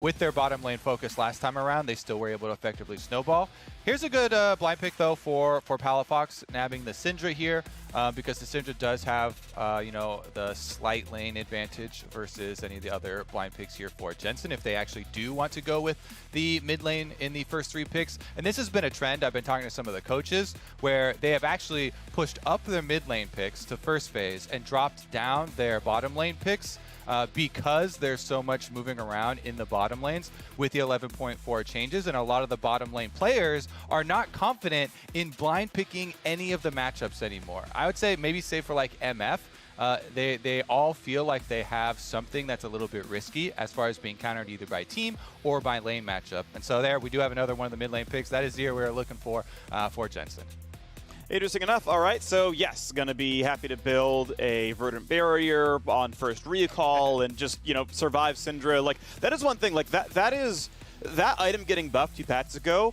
with their bottom lane focus last time around, they still were able to effectively snowball. Here's a good blind pick, though, for Palafox, nabbing the Syndra here, because the Syndra does have, you know, the slight lane advantage versus any of the other blind picks here for Jensen, if they actually do want to go with the mid lane in the first 3 picks. And this has been a trend. I've been talking to some of the coaches where they have actually pushed up their mid lane picks to first phase and dropped down their bottom lane picks, because there's so much moving around in the bottom lanes with the 11.4 changes, and a lot of the bottom lane players are not confident in blind picking any of the matchups anymore. I would say maybe save for like MF, they all feel like they have something that's a little bit risky as far as being countered either by team or by lane matchup. And so there we do have another one of the mid lane picks. That is Azir we're looking for Jensen. Interesting enough. All right, so yes, going to be happy to build a Verdant Barrier on first recall and just, you know, survive Syndra. Like, that is one thing. Like, that item getting buffed 2 patches ago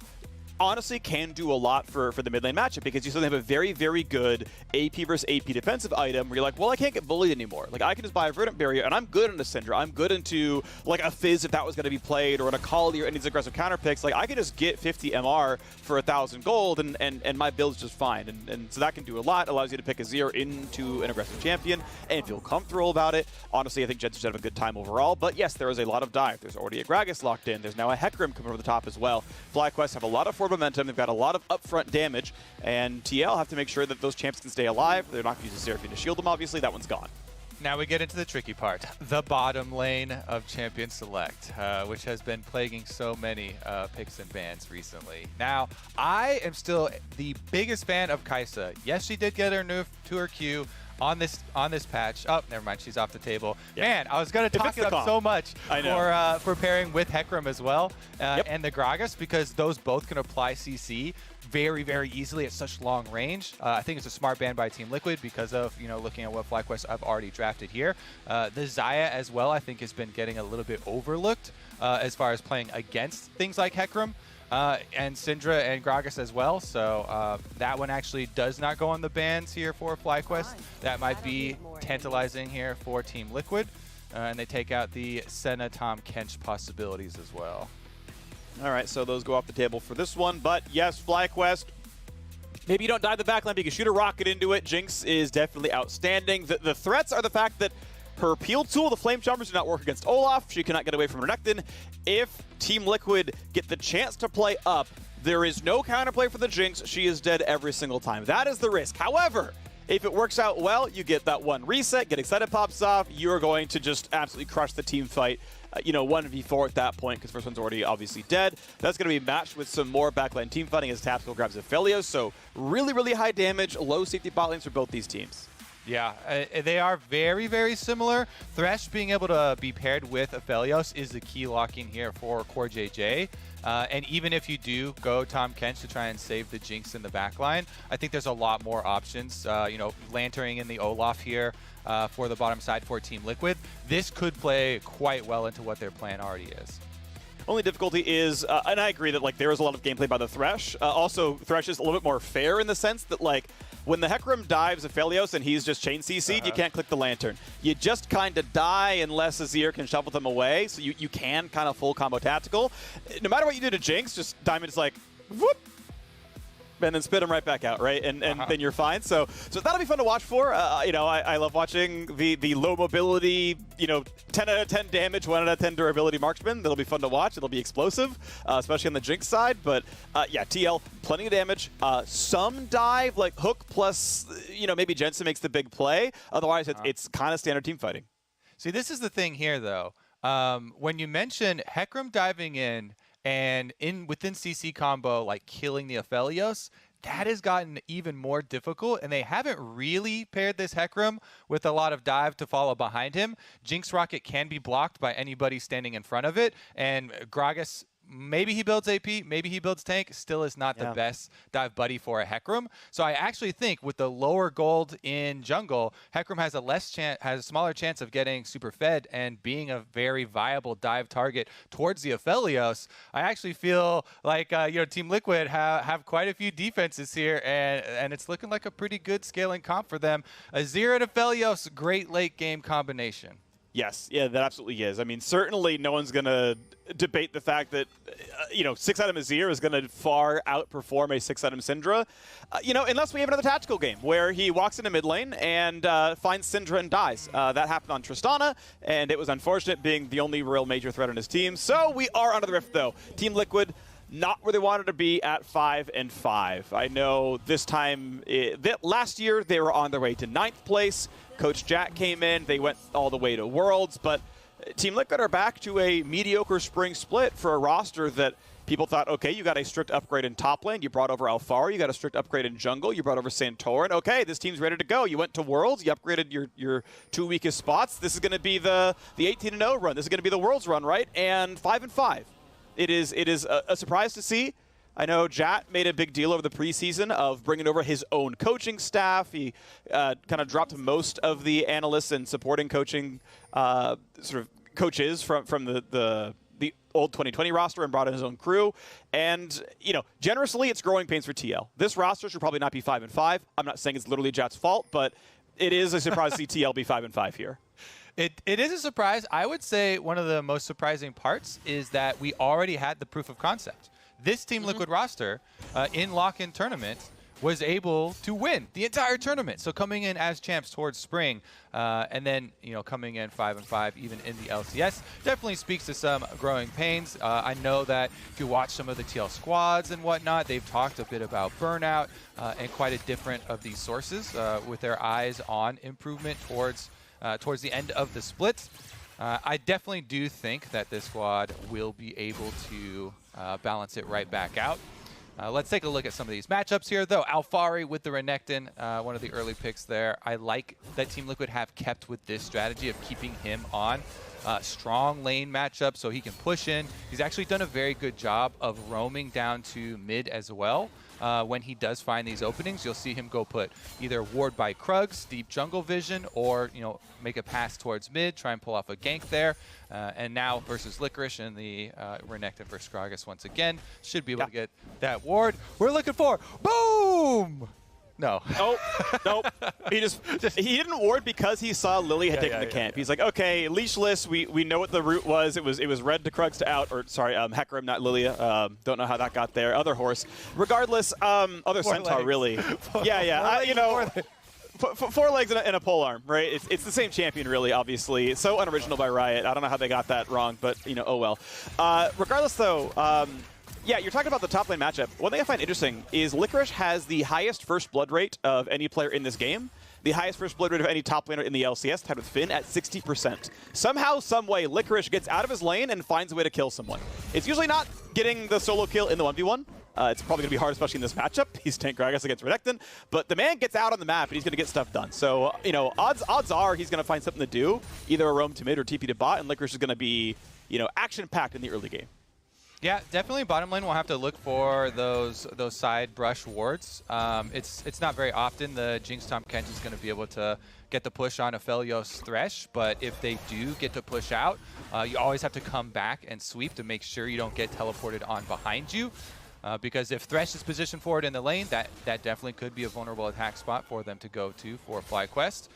honestly can do a lot for the mid lane matchup, because you suddenly have a very, very good AP versus AP defensive item where you're like, well, I can't get bullied anymore. Like, I can just buy a Verdant Barrier, and I'm good into Syndra. I'm good into, like, a Fizz if that was going to be played, or an Akali or any of these aggressive counter picks. Like, I can just get 50 MR for 1,000 gold, and my build's just fine. And so that can do a lot. Allows you to pick Azir into an aggressive champion and feel comfortable about it. Honestly, I think Jensen should have a good time overall. But yes, there is a lot of dive. There's already a Gragas locked in. There's now a Hecarim coming over the top as well. FlyQuest have a lot of forward momentum. They've got a lot of upfront damage, and TL have to make sure that those champs can stay alive. They're not going to use a Seraphine to shield them, obviously. That one's gone. Now we get into the tricky part, the bottom lane of Champion Select, which has been plaguing so many picks and bans recently. Now, I am still the biggest fan of Kai'Sa. Yes, she did get her nerf to her Q on this patch. Oh, never mind, she's off the table. Yeah. Man, I was going to talk it up so much for pairing with Hecarim as well, and the Gragas, because those both can apply CC very, very easily at such long range. I think it's a smart ban by Team Liquid because of, you know, looking at what FlyQuest I've already drafted here. The Xayah as well, I think, has been getting a little bit overlooked as far as playing against things like Hecarim. And Syndra and Gragas as well, so that one actually does not go on the bans here for FlyQuest. That might be tantalizing here for Team Liquid, and they take out the Senna, Tahm, Kench possibilities as well. All right, so those go off the table for this one, but yes, FlyQuest, maybe you don't dive the backline, but you can shoot a rocket into it. Jinx is definitely outstanding. The threats are the fact that her peel tool, the Flame Chompers, do not work against Olaf. She cannot get away from Renekton. If Team Liquid get the chance to play up, there is no counterplay for the Jinx. She is dead every single time. That is the risk. However, if it works out well, you get that one reset, get excited pops off, you're going to just absolutely crush the team fight. You know, 1v4 at that point, because first one's already obviously dead. That's going to be matched with some more backline team fighting as Tactical grabs Aphelios. So really, really high damage, low safety bot lanes for both these teams. Yeah, they are very, very similar. Thresh being able to be paired with Aphelios is the key locking here for CoreJJ. And even if you do go Tahm Kench to try and save the Jinx in the backline, I think there's a lot more options. You know, Lanterning in the Olaf here for the bottom side for Team Liquid. This could play quite well into what their plan already is. Only difficulty is, and I agree that like there is a lot of gameplay by the Thresh. Also, Thresh is a little bit more fair in the sense that like when the Hecarim dives Aphelios and he's just chain CC'd, you can't click the Lantern. You just kind of die unless Azir can shovel them away, so you can kind of full combo tactical. No matter what you do to Jinx, just Diamond is like, whoop, and then spit them right back out, right? And then you're fine. So that'll be fun to watch for. You know, I love watching the low mobility, you know, 10 out of 10 damage, 1 out of 10 durability marksman. That'll be fun to watch. It'll be explosive, especially on the Jinx side. But yeah, TL, plenty of damage. Some dive, like hook plus, you know, maybe Jensen makes the big play. Otherwise, it's kind of standard team fighting. See, this is the thing here, though. When you mention Hecarim diving in, and within CC combo, like killing the Aphelios, that has gotten even more difficult, and they haven't really paired this Hecarim with a lot of dive to follow behind him. Jinx Rocket can be blocked by anybody standing in front of it, and Gragas, maybe he builds AP, maybe he builds tank, still is not the best dive buddy for a Hecarim. So I actually think with the lower gold in jungle, Hecarim has a smaller chance of getting super fed and being a very viable dive target towards the Aphelios. I actually feel like you know, Team Liquid have quite a few defenses here, and it's looking like a pretty good scaling comp for them. Azir and Aphelios, great late game combination. Yes, yeah, that absolutely is. I mean, certainly no one's going to debate the fact that, 6-item Azir is going to far outperform a 6-item Syndra, unless we have another tactical game where he walks into mid lane and finds Syndra and dies. That happened on Tristana, and it was unfortunate being the only real major threat on his team. So we are under the rift, though. Team Liquid, not where they wanted to be at 5-5. I know this time, last year, they were on their way to 9th place. Coach Jack came in. They went all the way to Worlds, but Team Liquid are back to a mediocre spring split for a roster that people thought, okay, you got a strict upgrade in top lane. You brought over Alphari. You got a strict upgrade in jungle. You brought over Santorin. Okay, this team's ready to go. You went to Worlds. You upgraded your 2 weakest spots. This is going to be the 18-0 run. This is going to be the Worlds run, right? And 5-5. It is a surprise to see. I know Jat made a big deal over the preseason of bringing over his own coaching staff. He kind of dropped most of the analysts and supporting coaching sort of coaches from the old 2020 roster and brought in his own crew. And, generously, it's growing pains for TL. This roster should probably not be 5-5. I'm not saying it's literally Jat's fault, but it is a surprise to see TL be 5-5 here. It is a surprise. I would say one of the most surprising parts is that we already had the proof of concept. This Team Liquid roster in lock-in tournament was able to win the entire tournament. So coming in as champs towards spring, and then coming in 5-5 even in the LCS definitely speaks to some growing pains. I know that if you watch some of the TL squads and whatnot, they've talked a bit about burnout and quite a different of these sources with their eyes on improvement towards the end of the split. I definitely do think that this squad will be able to balance it right back out. Let's take a look at some of these matchups here, though. Alphari with the Renekton, one of the early picks there. I like that Team Liquid have kept with this strategy of keeping him on strong lane matchup so he can push in. He's actually done a very good job of roaming down to mid as well. When he does find these openings, you'll see him go put either ward by Krugs, deep jungle vision, or make a pass towards mid, try and pull off a gank there. And now versus Licorice and the Renekton versus Gragas once again, should be able to get that ward. We're looking for boom. No. Nope. He he didn't ward because he saw Lily had taken the camp. He's like, okay, leashless. We know what the route was. It was red to Krugs to out, or sorry, Hecarim, not Lilia. Don't know how that got there. Other horse. Regardless, other centaur really. Yeah. 4 legs and a pole arm, right? It's the same champion, really, obviously. It's so unoriginal by Riot. I don't know how they got that wrong, but, oh well. Regardless, though, yeah, you're talking about the top lane matchup. One thing I find interesting is Licorice has the highest first blood rate of any player in this game. The highest first blood rate of any top laner in the LCS, tied with Finn at 60%. Somehow, someway, Licorice gets out of his lane and finds a way to kill someone. It's usually not getting the solo kill in the 1v1. It's probably going to be hard, especially in this matchup. He's tank Gragas against Renekton. But the man gets out on the map, and he's going to get stuff done. So, odds are he's going to find something to do, either a roam to mid or TP to bot, and Licorice is going to be, action-packed in the early game. Yeah, definitely bottom lane we'll have to look for those side brush wards. It's not very often the Jinx Tahm Kench is going to be able to get the push on Aphelios Thresh, but if they do get to push out, you always have to come back and sweep to make sure you don't get teleported on behind you. Because if Thresh is positioned forward in the lane, that definitely could be a vulnerable attack spot for them to go to for FlyQuest.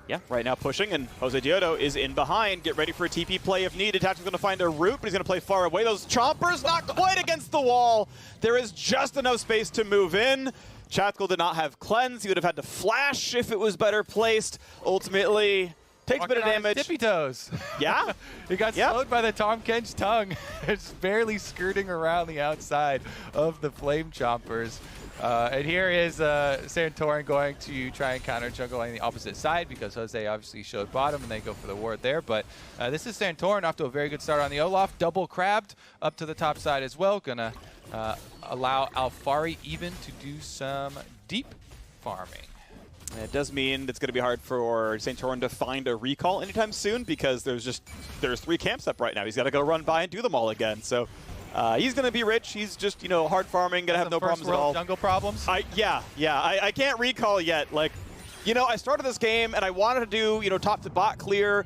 Yeah, right now pushing, and JoseDeodo is in behind. Get ready for a TP play if needed. Tatch's going to find a route, but he's going to play far away. Those chompers not quite against the wall. There is just enough space to move in. Chatkull did not have cleanse. He would have had to flash if it was better placed. Ultimately, takes a bit of damage. Tippy toes. Yeah. He got slowed by the Tahm Kench tongue. It's barely skirting around the outside of the Flame Chompers. And here is Santorin going to try and counter jungle on the opposite side because Jose obviously showed bottom and they go for the ward there. But this is Santorin off to a very good start on the Olaf. Double crabbed up to the top side as well. Gonna allow Alphari even to do some deep farming. It does mean it's going to be hard for Santorin to find a recall anytime soon because there's 3 camps up right now. He's got to go run by and do them all again. So he's going to be rich. He's just, hard farming, going to have no problems at all. Jungle problems? I can't recall yet. Like, I started this game and I wanted to do, top to bot clear,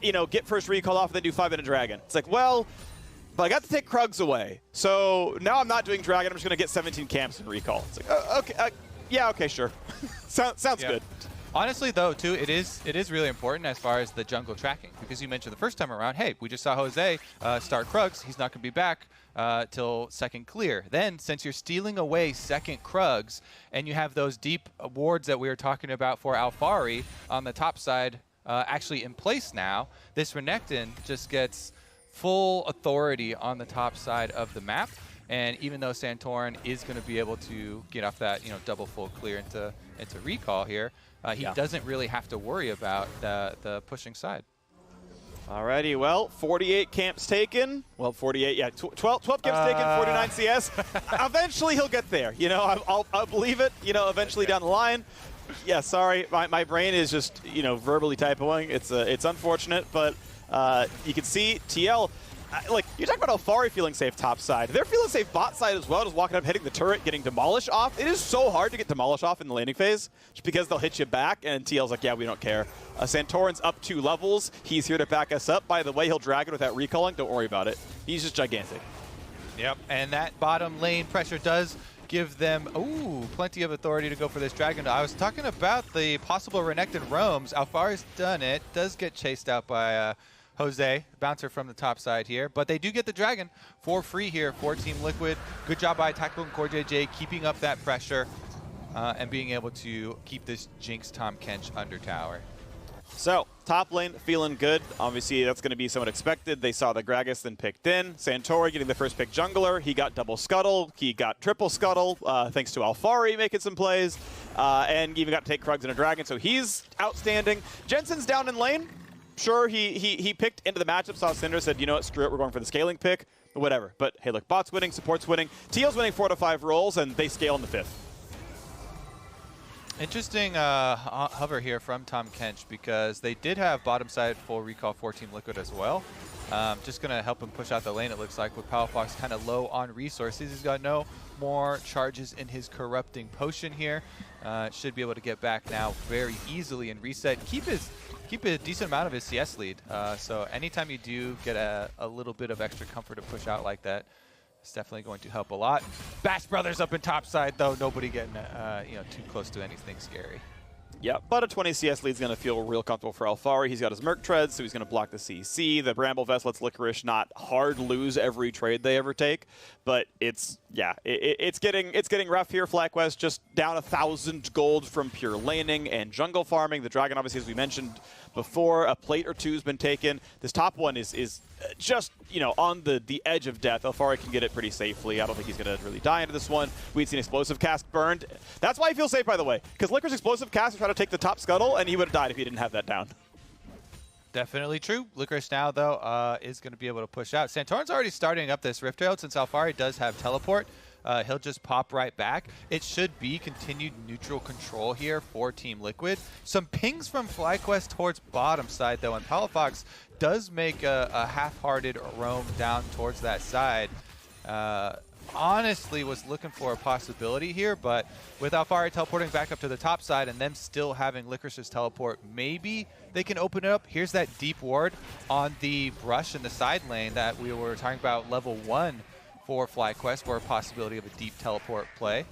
get first recall off and then do 5-minute dragon. It's like, well, but I got to take Krugs away. So now I'm not doing dragon. I'm just going to get 17 camps and recall. It's like, okay. Yeah, okay, sure. Sounds good. Honestly, though, too, it is really important as far as the jungle tracking, because you mentioned the first time around, hey, we just saw Jose start Krugs. He's not going to be back till second clear. Then, since you're stealing away second Krugs, and you have those deep wards that we were talking about for Alphari on the top side actually in place now, this Renekton just gets full authority on the top side of the map. And even though Santorin is going to be able to get off that, double full clear into recall here, he doesn't really have to worry about the pushing side. Alrighty, well, 48 camps taken. Well, 48, yeah, 12 camps taken, 49 CS. Eventually he'll get there. I'll believe it, eventually down the line. Yeah, sorry, my brain is just, verbally typoing. It's unfortunate, but you can see TL. Like, you talk about Alphari feeling safe top side. They're feeling safe bot side as well, just walking up, hitting the turret, getting demolished off. It is so hard to get demolished off in the landing phase, just because they'll hit you back, and TL's like, yeah, we don't care. Santorin's up 2 levels. He's here to back us up. By the way, he'll drag it without recalling. Don't worry about it. He's just gigantic. Yep, and that bottom lane pressure does give them, plenty of authority to go for this dragon. I was talking about the possible Renekton roams. Alphari's done it. Does get chased out by Jose, bouncer from the top side here, but they do get the dragon for free here for Team Liquid. Good job by Tackle and CoreJJ keeping up that pressure and being able to keep this Jinx Tahm Kench under tower. So, top lane feeling good. Obviously, that's going to be somewhat expected. They saw the Gragas then picked in. Santorin getting the first pick jungler. He got double scuttle. He got triple scuttle, thanks to Alphari making some plays. And even got to take Krugs and a dragon, so he's outstanding. Jensen's down in lane. Sure, he picked into the matchup, saw Syndra, said, you know what, screw it, we're going for the scaling pick, whatever. But hey, look, bot's winning, support's winning. TL's winning 4 to 5 rolls, and they scale in the 5th. Interesting hover here from Tahm Kench, because they did have bottom side full recall for Team Liquid as well. Just going to help him push out the lane, it looks like, with Palafox kind of low on resources. He's got no more charges in his corrupting potion here. Should be able to get back now very easily and reset. Keep a decent amount of his CS lead. So anytime you do get a little bit of extra comfort to push out like that, it's definitely going to help a lot. Bash Brothers up in top side, though. Nobody getting too close to anything scary. Yeah, but a 20 CS lead is going to feel real comfortable for Alphari. He's got his Merc Treads, so he's going to block the CC. The Bramble Vest lets Licorice not hard lose every trade they ever take. But it's getting rough here. FlyQuest just down 1,000 gold from pure laning and jungle farming. The Dragon, obviously, as we mentioned before, a plate or two has been taken. This top one is just, on the edge of death. Alphari can get it pretty safely. I don't think he's going to really die into this one. We'd seen Explosive Cast burned. That's why he feels safe, by the way, because Licorice Explosive Cast was trying to take the top scuttle, and he would have died if he didn't have that down. Definitely true. Licorice now, though, is going to be able to push out. Santorin's already starting up this Rift Herald since Alphari does have teleport. He'll just pop right back. It should be continued neutral control here for Team Liquid. Some pings from FlyQuest towards bottom side, though, and Palafox does make a half-hearted roam down towards that side. Honestly was looking for a possibility here, but with Alphari teleporting back up to the top side and them still having Licorice's teleport, maybe they can open it up. Here's that deep ward on the brush in the side lane that we were talking about, level 1 for FlyQuest, for a possibility of a deep teleport play.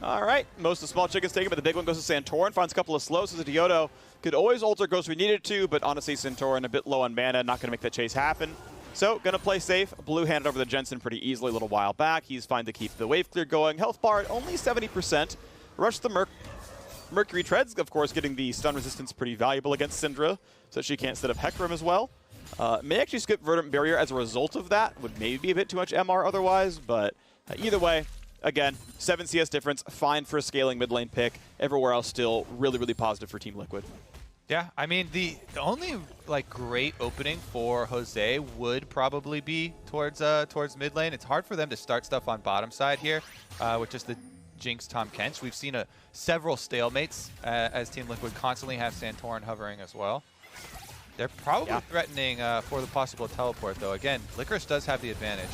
All right, most of the small chickens taken, but the big one goes to Santorin, finds a couple of slows. JoseDeodo could always ult or Ghost we needed to, but honestly, Santorin a bit low on mana, not going to make that chase happen. So, going to play safe. Blue handed over to Jensen pretty easily a little while back. He's fine to keep the wave clear going. Health bar at only 70%. Rush the Mercury Treads, of course, getting the stun resistance pretty valuable against Syndra, so she can't set up Hecarim as well. May actually skip Verdant Barrier as a result of that. Would maybe be a bit too much MR otherwise, but either way, again, 7 CS difference, fine for a scaling mid lane pick. Everywhere else still really, really positive for Team Liquid. Yeah, I mean, the only great opening for Jose would probably be towards mid lane. It's hard for them to start stuff on bottom side here with just the Jinx Tahm Kench. We've seen several stalemates as Team Liquid constantly have Santorin hovering as well. They're probably threatening for the possible teleport, though. Again, Licorice does have the advantage.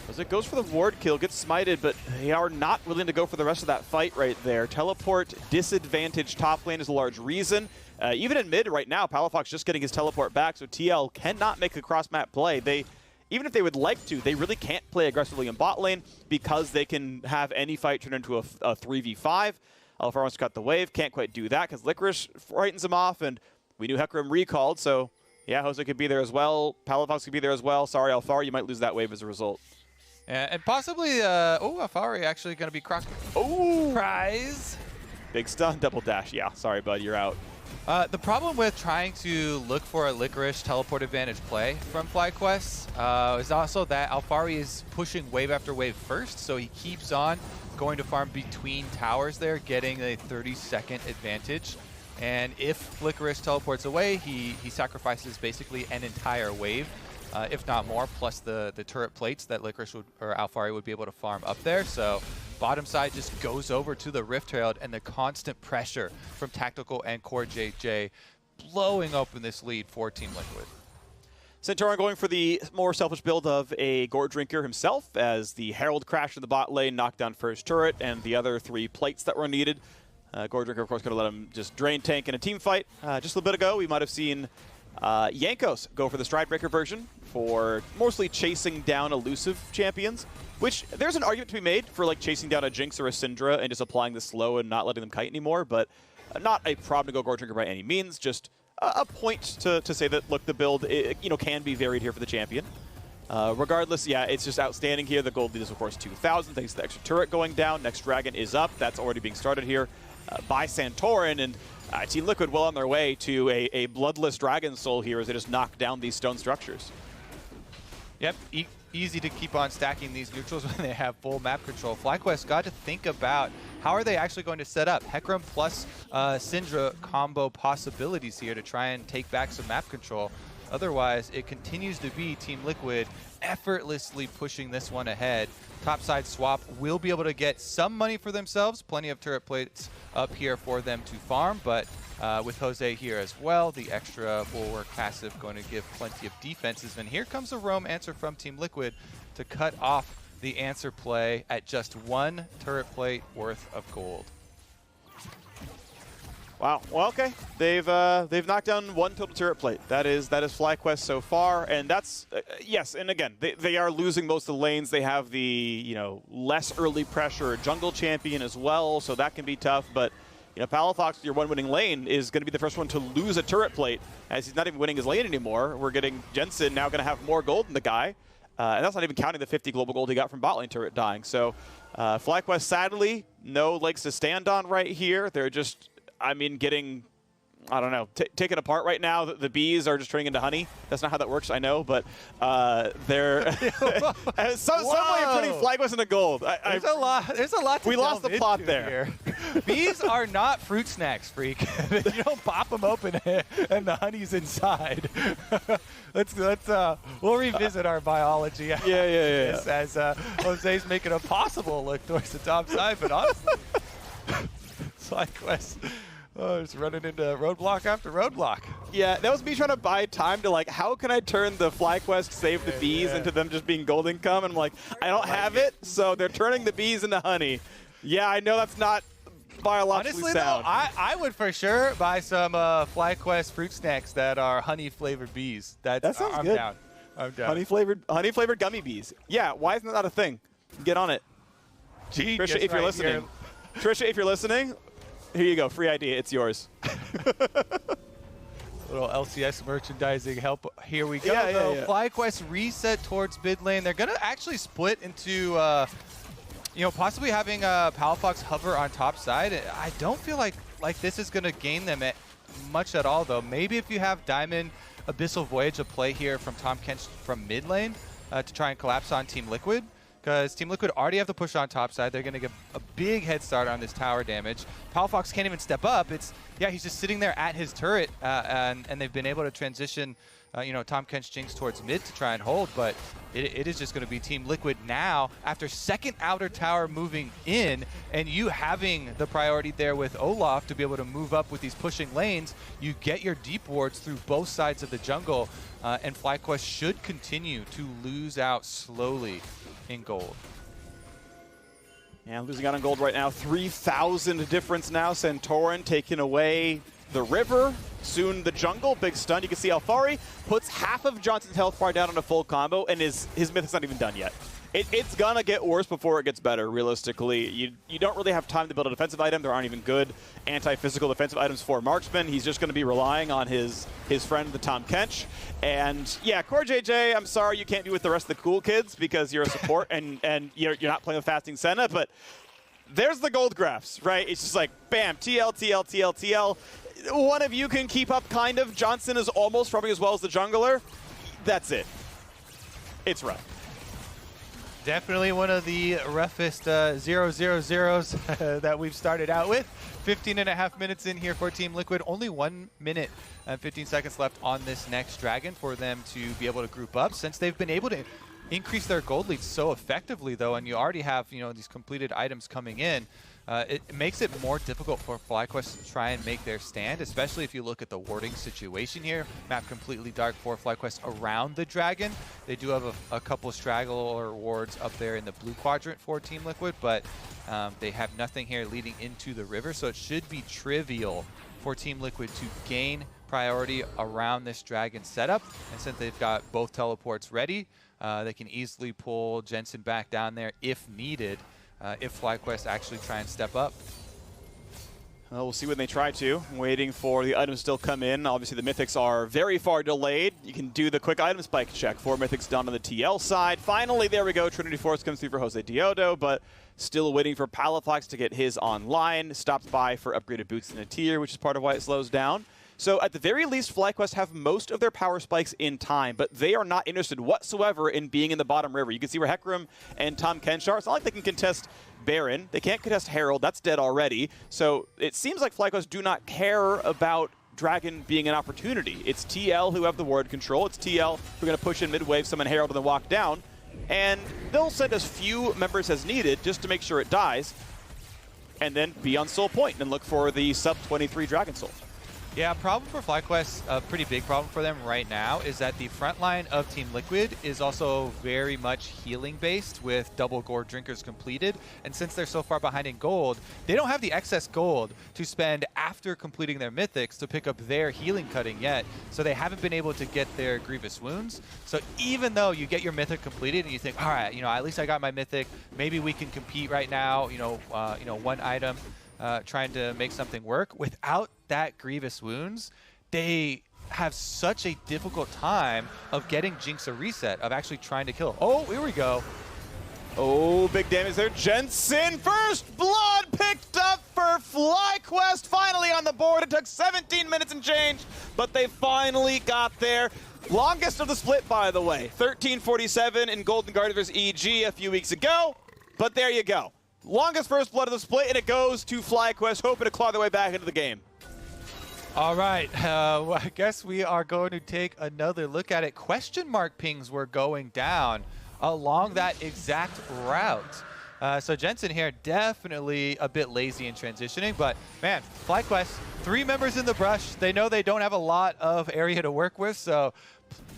As it goes for the ward kill, gets smited, but they are not willing to go for the rest of that fight right there. Teleport disadvantage top lane is a large reason. Even in mid right now, Palafox just getting his teleport back, so TL cannot make a cross-map play. Even if they would like to, they really can't play aggressively in bot lane because they can have any fight turn into a 3v5. Alphari wants to cut the wave, can't quite do that because Licorice frightens him off, and we knew Hecarim recalled, so yeah, Jose could be there as well. Palafox could be there as well. Sorry, Alphari, you might lose that wave as a result. Yeah, and possibly, Alphari actually going to be croc. Oh! Prize! Big stun, double dash. Yeah, sorry, bud, you're out. The problem with trying to look for a Licorice teleport advantage play from FlyQuest is also that Alphari is pushing wave after wave first, so he keeps on going to farm between towers there, getting a 30-second advantage. And if Licorice teleports away, he sacrifices basically an entire wave, if not more, plus the turret plates that Licorice or Alphari would be able to farm up there. So bottom side just goes over to the Rift Herald, and the constant pressure from Tactical and CoreJJ blowing open this lead for Team Liquid. Santorin going for the more selfish build of a Gourd Drinker himself, as the Herald crashed in the bot lane, knocked down first turret, and the other 3 plates that were needed. Gourd Drinker, of course, could have let him just drain tank in a team fight. Just a little bit ago, we might have seen Jankos go for the Stridebreaker version for mostly chasing down elusive champions, which there's an argument to be made for like chasing down a Jinx or a Syndra and just applying the slow and not letting them kite anymore, but not a problem to go Gourd Drinker by any means, just a point to say that, look, the build can be varied here for the champion. Regardless, yeah, it's just outstanding here. The gold lead is, of course, 2,000 thanks to the extra turret going down. Next dragon is up. That's already being started here by Santorin, and Team Liquid well on their way to a bloodless Dragon Soul here as they just knock down these stone structures. Yep, easy to keep on stacking these neutrals when they have full map control. FlyQuest got to think about how are they actually going to set up Hecarim plus Syndra combo possibilities here to try and take back some map control. Otherwise, it continues to be Team Liquid effortlessly pushing this one ahead. Topside swap will be able to get some money for themselves. Plenty of turret plates up here for them to farm, but with Jose here as well, the extra bulwark passive going to give plenty of defenses. And here comes a roam answer from Team Liquid to cut off the answer play at just 1 turret plate worth of gold. Wow. Well, okay. They've knocked down 1 total turret plate. That is FlyQuest so far, and that's yes. And again, they are losing most of the lanes. They have the less early pressure jungle champion as well, so that can be tough. But Palafox, your 1 winning lane, is going to be the first one to lose a turret plate, as he's not even winning his lane anymore. We're getting Jensen now going to have more gold than the guy, and that's not even counting the 50 global gold he got from bot lane turret dying. So FlyQuest, sadly, no legs to stand on right here. They're just, getting, I don't know, taken apart right now. The bees are just turning into honey. That's not how that works, I know, but they're some way of turning FlyQuest into gold. There's a lot to we lost the plot there. Bees are not fruit snacks, Phreak. You don't pop them open and the honey's inside. We'll revisit our biology. Yeah. As Jose's making a possible look towards the top side, but honestly, FlyQuest. Oh, just running into roadblock after roadblock. Yeah, that was me trying to buy time to how can I turn the FlyQuest save the bees into them just being gold income? And I'm like, I don't have it, so they're turning the bees into honey. Yeah, I know that's not biologically honestly, sound. Though, I would for sure buy some FlyQuest fruit snacks that are honey-flavored bees. That sounds I'm good. Down. I'm down. Honey-flavored gummy bees. Yeah, why isn't that a thing? Get on it. Gee, Trisha, if you're listening. Trisha, if you're listening, here you go. Free idea. It's yours. Little LCS merchandising help. Here we go. Yeah. FlyQuest reset towards mid lane. They're going to actually split into, possibly having Palafox hover on top side. I don't feel like this is going to gain them much at all, though. Maybe if you have Diamond Abyssal Voyage a play here from Tahm Kench from mid lane to try and collapse on Team Liquid. Because Team Liquid already have to push on top side. They're going to get a big head start on this tower damage. Palafox can't even step up. He's just sitting there at his turret, and they've been able to transition, Tahm Kench Jinx towards mid to try and hold. But it is just going to be Team Liquid now after second outer tower moving in, and you having the priority there with Olaf to be able to move up with these pushing lanes. You get your deep wards through both sides of the jungle, and FlyQuest should continue to lose out slowly in gold. Yeah, losing out on gold right now. 3,000 difference now. Santorin taking away the river. Soon the jungle. Big stun. You can see Alphari puts half of Johnson's health bar down on a full combo, and his mythic's not even done yet. it's gonna get worse before it gets better, realistically. You don't really have time to build a defensive item. There aren't even good anti-physical defensive items for Marksman. He's just gonna be relying on his friend, the Tahm Kench. And yeah, CoreJJ, I'm sorry you can't be with the rest of the cool kids because you're a support and you're not playing with Fasting Senna, but there's the gold graphs, right? It's just like, bam, TL, TL, TL, TL. One of you can keep up, kind of. Johnsun is almost farming as well as the jungler. That's it. It's rough. Definitely one of the roughest 0-0-0s that we've started out with. 15.5 minutes in here for Team Liquid. Only 1 minute and 15 seconds left on this next dragon for them to be able to group up, since they've been able to increase their gold lead so effectively, though, and you already have, you know, these completed items coming in. It makes it more difficult for FlyQuest to try and make their stand, especially if you look at the warding situation here. Map completely dark for FlyQuest around the dragon. They do have a couple straggler wards up there in the blue quadrant for Team Liquid, but they have nothing here leading into the river, so it should be trivial for Team Liquid to gain priority around this dragon setup. And since they've got both teleports ready, they can easily pull Jensen back down there if needed. If FlyQuest actually try and step up. Well, we'll see when they try to. I'm waiting for the items to still come in. Obviously, the mythics are very far delayed. You can do the quick item spike check. 4 mythics done on the TL side. Finally, there we go. Trinity Force comes through for JoseDeodo, but still waiting for Palafox to get his online. Stopped by for upgraded boots in a tier, which is part of why it slows down. So at the very least, FlyQuest have most of their power spikes in time, but they are not interested whatsoever in being in the bottom river. You can see where Hecarim and Tahm Kench are. It's not like they can contest Baron. They can't contest Herald. That's dead already. So it seems like FlyQuest do not care about Dragon being an opportunity. It's TL who have the ward control. It's TL who are going to push in mid-wave, summon Herald, and then walk down. And they'll send as few members as needed just to make sure it dies, and then be on Soul Point and look for the sub-23 Dragon Soul. Yeah, problem for FlyQuest, a pretty big problem for them right now, is that the front line of Team Liquid is also very much healing based with double gold drinkers completed. And since they're so far behind in gold, they don't have the excess gold to spend after completing their mythics to pick up their healing cutting yet. So they haven't been able to get their grievous wounds. So even though you get your mythic completed and you think, all right, you know, at least I got my mythic, maybe we can compete right now, one item. Trying to make something work. Without that grievous wounds, they have such a difficult time of getting Jinx a reset, of actually trying to kill. Oh, here we go. Oh, big damage there. Jensen, first blood picked up for FlyQuest. Finally on the board. It took 17 minutes and change, but they finally got there. Longest of the split, by the way. 13:47 in Golden Guardian vs. EG a few weeks ago, but there you go. Longest first blood of the split, and it goes to FlyQuest, hoping to claw their way back into the game. All right, well, I guess we are going to take another look at it. Question mark pings were going down along that exact route. So Jensen here, definitely a bit lazy in transitioning, but man, FlyQuest, 3 members in the brush. They know they don't have a lot of area to work with, so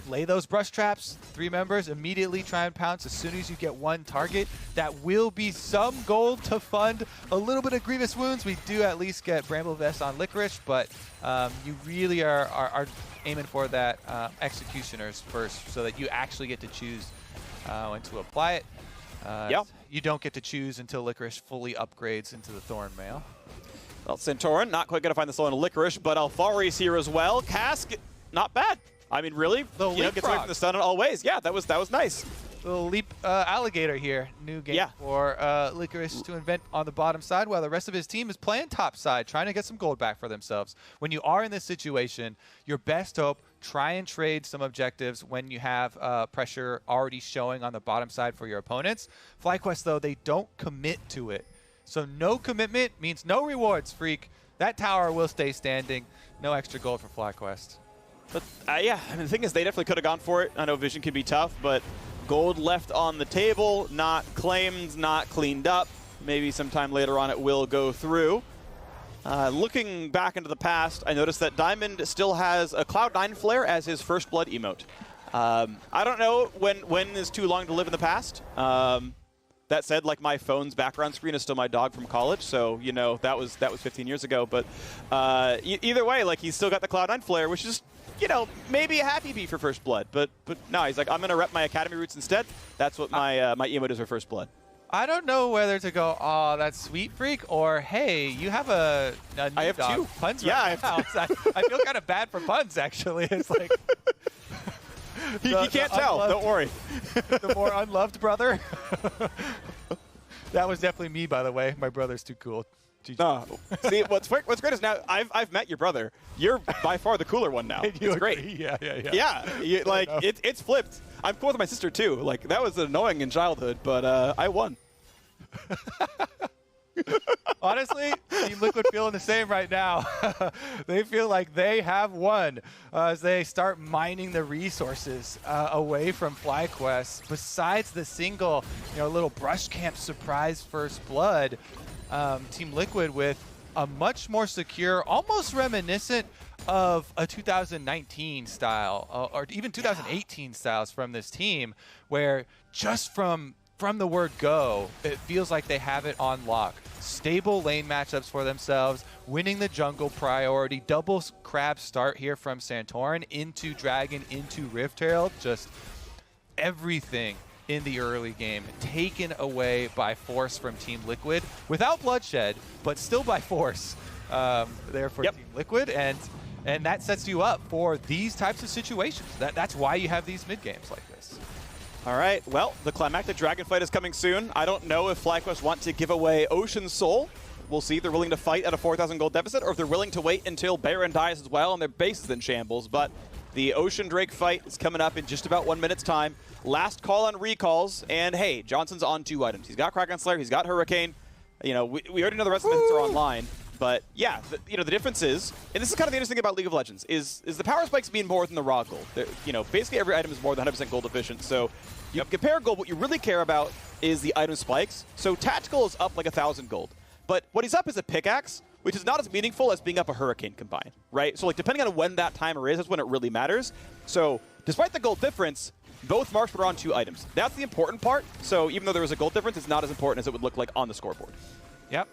lay those brush traps, 3 members, immediately try and pounce as soon as you get one target. That will be some gold to fund a little bit of grievous wounds. We do at least get Bramble Vest on Licorice, but you really are aiming for that Executioners first so that you actually get to choose when to apply it. Yep. You don't get to choose until Licorice fully upgrades into the Thorn Mail. Well, Santorin, not quite going to find the soul in Licorice, but Alphari's here as well. Cask, not bad. I mean, really, gets away from the stun in all ways. Yeah, that was nice. Little leap alligator here. New game for Licorice to invent on the bottom side, while the rest of his team is playing top side, trying to get some gold back for themselves. When you are in this situation, your best hope, try and trade some objectives when you have pressure already showing on the bottom side for your opponents. FlyQuest, though, they don't commit to it. So no commitment means no rewards, Phreak. That tower will stay standing. No extra gold for FlyQuest. But yeah, I mean, the thing is, they definitely could have gone for it. I know vision can be tough, but gold left on the table, not claimed, not cleaned up. Maybe sometime later on it will go through. Looking back into the past, I noticed that Diamond still has a Cloud9 flare as his first blood emote. I don't know when is too long to live in the past. That said, like, my phone's background screen is still my dog from college, so, you know, that was 15 years ago. But either way, like, he's still got the Cloud9 flare, which is you know, maybe a happy bee for first blood. But no, he's like, I'm going to rep my academy roots instead. That's what my my emote is for first blood. I don't know whether to go, oh, that's sweet, Phreak, or hey, you have a new I have dog. two. Puns Yeah, right now. I feel kind of bad for Puns, actually. It's like... He can't tell. Don't worry. The more unloved brother. That was definitely me, by the way. My brother's too cool. No. See, what's great is now I've met your brother. You're by far the cooler one now. It's great. Yeah. Yeah, like it's flipped. I'm cool with my sister too. Like that was annoying in childhood, but I won. Honestly, Team Liquid feeling the same right now. They feel like they have won as they start mining the resources away from FlyQuest. Besides the single, little brush camp surprise first blood, Team Liquid with a much more secure, almost reminiscent of a 2019 style or even 2018 styles from this team, where just from the word go, it feels like they have it on lock. Stable lane matchups for themselves, winning the jungle priority, double crab start here from Santorin into Dragon, into Rift Herald, just everything in the early game taken away by force from Team Liquid, without bloodshed, but still by force there for Team Liquid, and that sets you up for these types of situations. That's why you have these mid games like this. All right, well, the climactic dragon fight is coming soon. I don't know if FlyQuest want to give away Ocean Soul. We'll see if they're willing to fight at a 4,000 gold deficit, or if they're willing to wait until Baron dies as well and their base is in shambles. But the Ocean Drake fight is coming up in just about 1 minute's time. Last call on recalls, and hey, Johnsun's on 2 items. He's got Kraken Slayer, he's got Hurricane. We already know the rest of the hits are online. But yeah, the difference is, and this is kind of the interesting thing about League of Legends, is the power spikes mean more than the raw gold. Basically every item is more than 100% gold efficient. So you compare gold, what you really care about is the item spikes. So Tactical is up like 1,000 gold. But what he's up is a pickaxe, which is not as meaningful as being up a Hurricane combined, right? So like depending on when that timer is, that's when it really matters. So despite the gold difference, both marks were on 2 items. That's the important part. So even though there was a gold difference, it's not as important as it would look like on the scoreboard. Yep,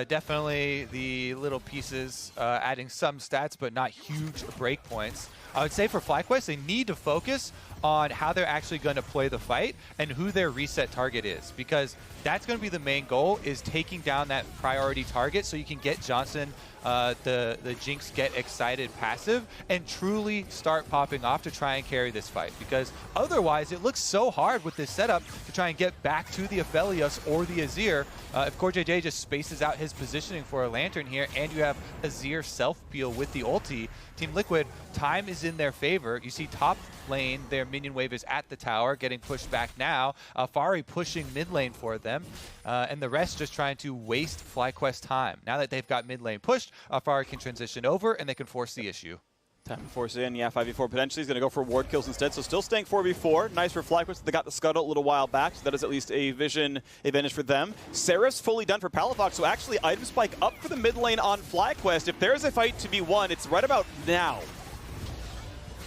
definitely the little pieces adding some stats, but not huge breakpoints. I would say for FlyQuest, they need to focus on how they're actually going to play the fight and who their reset target is, because that's going to be the main goal, is taking down that priority target so you can get Johnsun the Jinx get excited passive and truly start popping off to try and carry this fight, because otherwise it looks so hard with this setup to try and get back to the Aphelios or the Azir. If CoreJJ just spaces out his positioning for a Lantern here and you have Azir self-peel with the ulti, Team Liquid, time is in their favor. You see top lane, their minion wave is at the tower, getting pushed back now. Alphari pushing mid lane for them, and the rest just trying to waste FlyQuest time. Now that they've got mid lane pushed, Alphari can transition over and they can force the issue. Time to force it in, yeah, 5v4 potentially. He's going to go for ward kills instead, so still staying 4v4. Nice for FlyQuest. They got the scuttle a little while back, so that is at least a vision advantage for them. Seraph's fully done for Palafox, so actually item spike up for the mid lane on FlyQuest. If there's a fight to be won, it's right about now.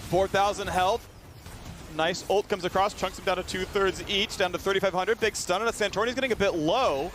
4,000 health. Nice ult comes across, chunks him down to 2/3 each, down to 3,500. Big stun on it. Santorin is getting a bit low.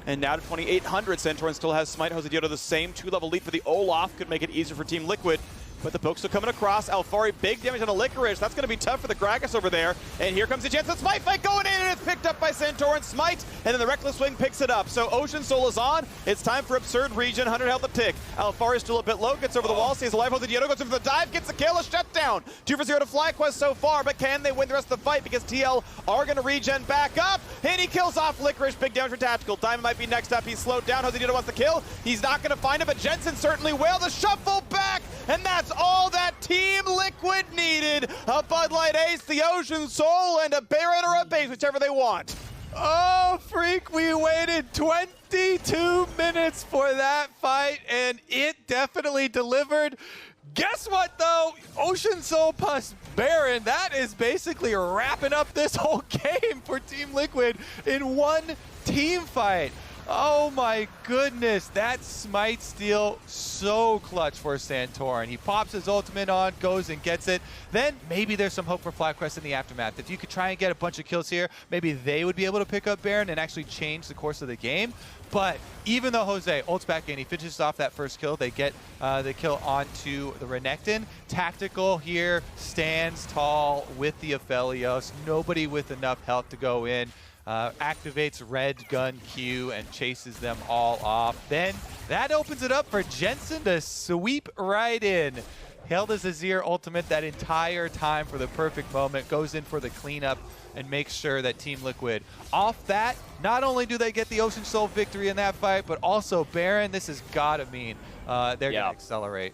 And now to 2,800. Santorin still has Smite. JoseDeodo, the same 2-level lead for the Olaf. Could make it easier for Team Liquid. But the poke's still coming across. Alphari, big damage on a Licorice. That's going to be tough for the Gragas over there. And here comes the Jensen Smite fight going in, and it's picked up by Santorin. Smite, and then the Reckless Swing picks it up. So Ocean Soul is on. It's time for Absurd Region. 100 health a tick. Alphari is still a bit low, gets over the wall, stays alive. JoseDeodo goes in for the dive, gets the kill, a shutdown. 2-0 to FlyQuest so far, but can they win the rest of the fight? Because TL are going to regen back up, and he kills off Licorice. Big damage for Tactical. Diamond might be next up. He's slowed down. JoseDeodo wants the kill. He's not going to find it, but Jensen certainly will. The shuffle back, and that's all that Team Liquid needed. A Bud Light Ace, the Ocean Soul, and a Baron or a base, whichever they want. Oh, Phreak, we waited 22 minutes for that fight, and it definitely delivered. Guess what, though? Ocean Soul plus Baron, that is basically wrapping up this whole game for Team Liquid in one team fight. Oh my goodness, that smite steal so clutch for Santorin. He pops his ultimate on, goes and gets it. Then maybe there's some hope for FlyQuest in the aftermath. If you could try and get a bunch of kills here, maybe they would be able to pick up Baron and actually change the course of the game. But even though Jose ults back in, he finishes off that first kill, they get the kill onto the Renekton. Tactical here stands tall with the Aphelios. Nobody with enough health to go in. Activates red gun Q and chases them all off. Then that opens it up for Jensen to sweep right in. Held his Azir ultimate that entire time for the perfect moment, goes in for the cleanup and makes sure that Team Liquid off that. Not only do they get the Ocean Soul victory in that fight, but also Baron, this has got to mean they're going to accelerate.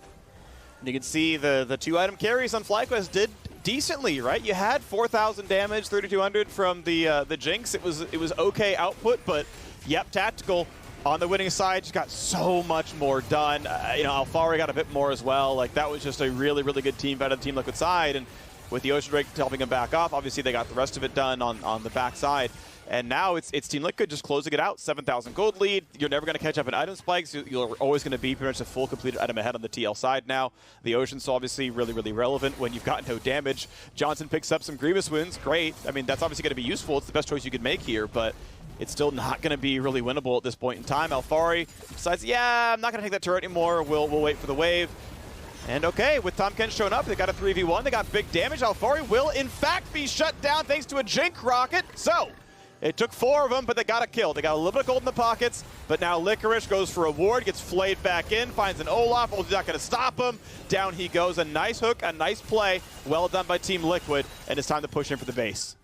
And you can see the 2-item carries on FlyQuest did decently, right? You had 4,000 damage, 3,200 from the Jinx. It was okay output, but yep, tactical on the winning side just got so much more done. You know, Alphari got a bit more as well. Like that was just a really, really good team fight on the Team Liquid side, and with the Ocean Drake helping him back off, obviously they got the rest of it done on the back side. And now it's Team Liquid just closing it out. 7,000 gold lead. You're never going to catch up in item spikes. You're always going to be pretty much a full completed item ahead on the TL side now. The Ocean's obviously really, really relevant when you've got no damage. Johnsun picks up some Grievous wounds. Great. I mean, that's obviously going to be useful. It's the best choice you could make here, but it's still not going to be really winnable at this point in time. Alphari decides, yeah, I'm not going to take that turret anymore. We'll wait for the wave. And okay, with Tahm Kench showing up, they got a 3v1. They got big damage. Alphari will, in fact, be shut down thanks to a Jink rocket. So it took 4 of them, but they got a kill. They got a little bit of gold in the pockets, but now Licorice goes for a ward, gets flayed back in, finds an Olaf. Olaf's not going to stop him. Down he goes. A nice hook, a nice play. Well done by Team Liquid, and it's time to push in for the base.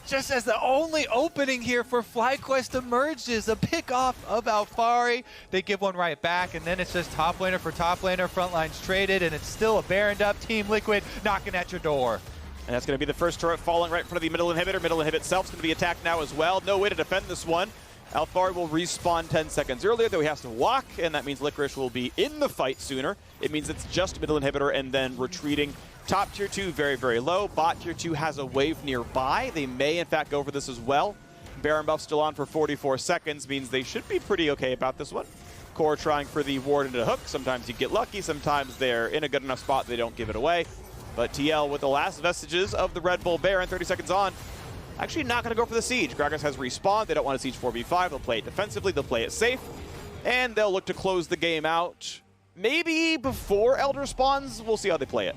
Just as the only opening here for FlyQuest emerges, a pick off of Alphari. They give one right back, and then it's just top laner for top laner. Front line's traded, and it's still a Baroned up Team Liquid knocking at your door. And that's going to be the first turret falling right in front of the middle inhibitor. Middle inhibitor itself is going to be attacked now as well. No way to defend this one. Alphari will respawn 10 seconds earlier, though he has to walk, and that means Licorice will be in the fight sooner. It means it's just middle inhibitor and then retreating. Top tier 2, very, very low. Bot tier 2 has a wave nearby. They may, in fact, go for this as well. Baron buff still on for 44 seconds, means they should be pretty okay about this one. Core trying for the ward into the hook. Sometimes you get lucky, sometimes they're in a good enough spot they don't give it away. But TL with the last vestiges of the Red Bull Baron, 30 seconds on, actually not going to go for the siege. Gragas has respawned. They don't want to siege 4v5. They'll play it defensively. They'll play it safe. And they'll look to close the game out. Maybe before Elder spawns. We'll see how they play it.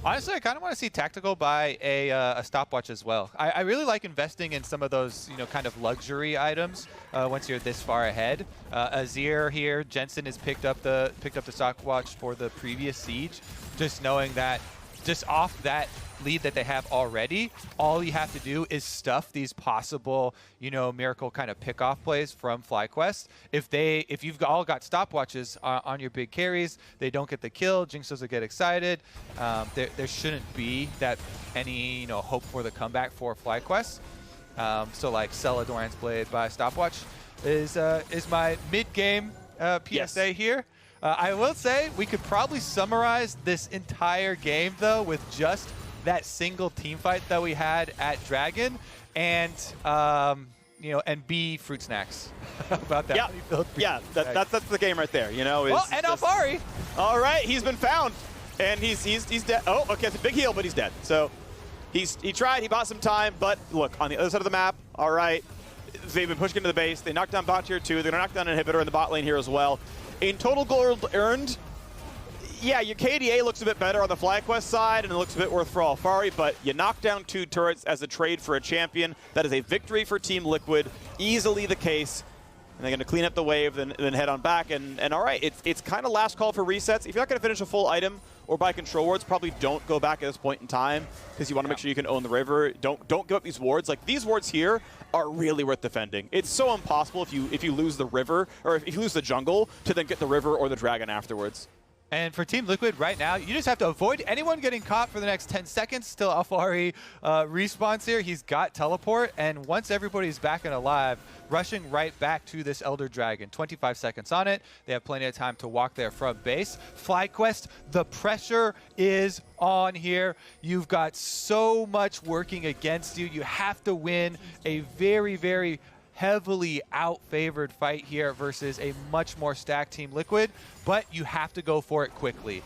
Honestly, I kind of want to see tactical buy a stopwatch as well. I really like investing in some of those, kind of luxury items once you're this far ahead. Azir here, Jensen has picked up the stopwatch for the previous siege, just knowing that just off that lead that they have already, all you have to do is stuff these possible, miracle kind of pick-off plays from FlyQuest. If you've all got stopwatches on your big carries, they don't get the kill, Jinx doesn't get excited. There shouldn't be any hope for the comeback for FlyQuest. So like Celador's Blade by stopwatch is my mid-game PSA here. I will say we could probably summarize this entire game though with just that single team fight that we had at Dragon, and and B fruit snacks. About that. Yeah, that's the game right there. And Alphari. All right, he's been found, and he's dead. Oh, okay, it's a big heal, but he's dead. So he tried, he bought some time, but look on the other side of the map. All right, they've been pushing into the base. They knocked down bot tier 2. They're gonna knock down an inhibitor in the bot lane here as well. In total gold earned, yeah, your KDA looks a bit better on the FlyQuest side, and it looks a bit worth for Alphari, but you knock down 2 turrets as a trade for a champion. That is a victory for Team Liquid, easily the case. And they're going to clean up the wave, then head on back. And all right, it's kind of last call for resets. If you're not going to finish a full item or buy control wards, probably don't go back at this point in time, because you want to make sure you can own the river. Don't give up these wards. Like, these wards here are really worth defending. It's so impossible if you lose the river, or if you lose the jungle, to then get the river or the dragon afterwards. And for Team Liquid right now, you just have to avoid anyone getting caught for the next 10 seconds. Still Alphari respawns here. He's got teleport, and once everybody's back and alive, rushing right back to this Elder Dragon. 25 seconds on it. They have plenty of time to walk there from base. FlyQuest, the pressure is on here. You've got so much working against you. You have to win a very, very heavily out-favored fight here versus a much more stacked Team Liquid, but you have to go for it quickly.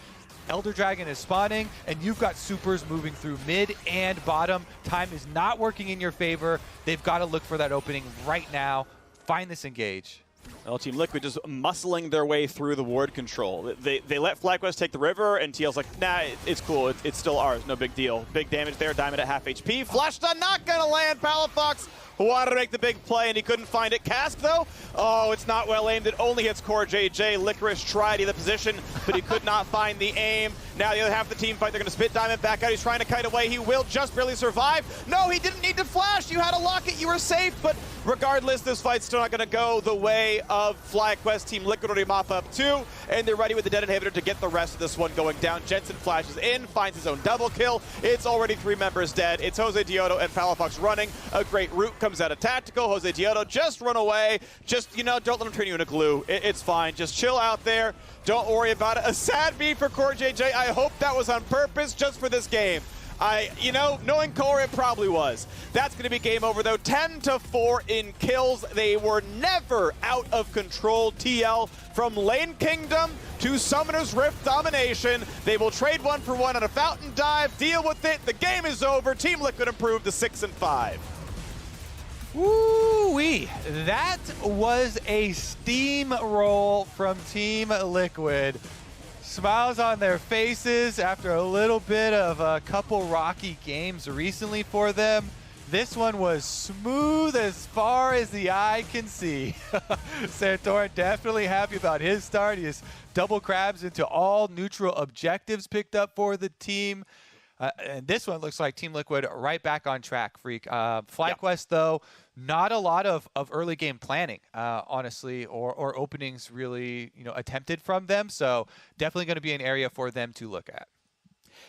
Elder Dragon is spawning, and you've got supers moving through mid and bottom. Time is not working in your favor. They've got to look for that opening right now. Find this engage. Well, Team Liquid just muscling their way through the ward control. They let FlyQuest take the river, and TL's like, nah, it's cool. It's still ours. No big deal. Big damage there. Diamond at half HP. Flash stun not going to land. Palafox wanted to make the big play, and he couldn't find it. Cask, though, oh, it's not well aimed. It only hits CoreJJ. Licorice tried the position, but he could not find the aim. Now the other half of the team fight, they're going to spit Diamond back out. He's trying to kite away. He will just barely survive. No, he didn't need to flash. You had a locket. You were safe, but regardless, this fight's still not going to go the way of FlyQuest. Team Liquid already mop up 2, and they're ready with the dead inhibitor to get the rest of this one going down. Jensen flashes in, finds his own double kill. It's already 3 members dead. It's JoseDeodo and Palafox running. A great route comes out of tactical. JoseDeodo, just run away. Just, you know, don't let him turn you into glue. It's fine. Just chill out there. Don't worry about it. A sad beat for CoreJJ. I hope that was on purpose just for this game. You know, knowing Core, it probably was. That's going to be game over, though. 10-4 in kills. They were never out of control. TL from Lane Kingdom to Summoner's Rift domination. They will trade 1-for-1 on a Fountain Dive. Deal with it. The game is over. Team Liquid improved to 6-5. Woo-wee. That was a steamroll from Team Liquid. Smiles on their faces after a little bit of a couple rocky games recently for them. This one was smooth as far as the eye can see. Santorin definitely happy about his start. He has double crabs into all neutral objectives picked up for the team. And this one looks like Team Liquid right back on track, Phreak. FlyQuest, though, not a lot of early game planning, honestly, or openings really, you know, attempted from them. So definitely going to be an area for them to look at.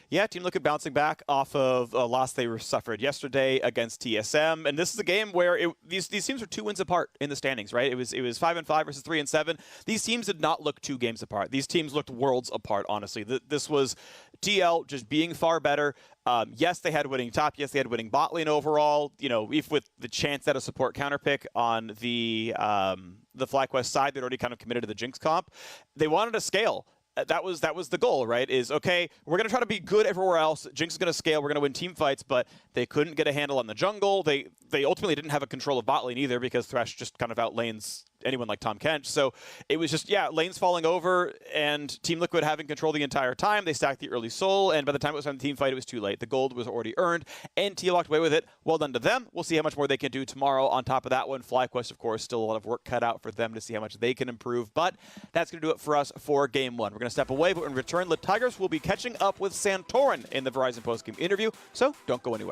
Yeah, Team Liquid bouncing back off of a loss they suffered yesterday against TSM, and this is a game where these teams are 2 wins apart in the standings, right? It was 5-5 versus 3-7. These teams did not look 2 games apart. These teams looked worlds apart, honestly. This was TL just being far better. Yes, they had winning top. Yes, they had winning bot lane overall. You know, if with the chance at a support counter pick on the FlyQuest side, they'd already kind of committed to the Jinx comp. They wanted to scale. That was the goal, right? Is, okay, we're going to try to be good everywhere else. Jinx is going to scale. We're going to win team fights, but they couldn't get a handle on the jungle. They ultimately didn't have a control of bot lane either because Thresh just kind of outlanes anyone like Tahm Kench. So it was just, yeah, lanes falling over and Team Liquid having control the entire time. They stacked the early soul, and by the time it was time to team fight, it was too late. The gold was already earned, and TL walked away with it. Well done to them. We'll see how much more they can do tomorrow. On top of that one, FlyQuest, of course, still a lot of work cut out for them to see how much they can improve, but that's going to do it for us for Game 1. We're going to step away, but in return, the Tigers will be catching up with Santorin in the Verizon postgame interview, so don't go anywhere.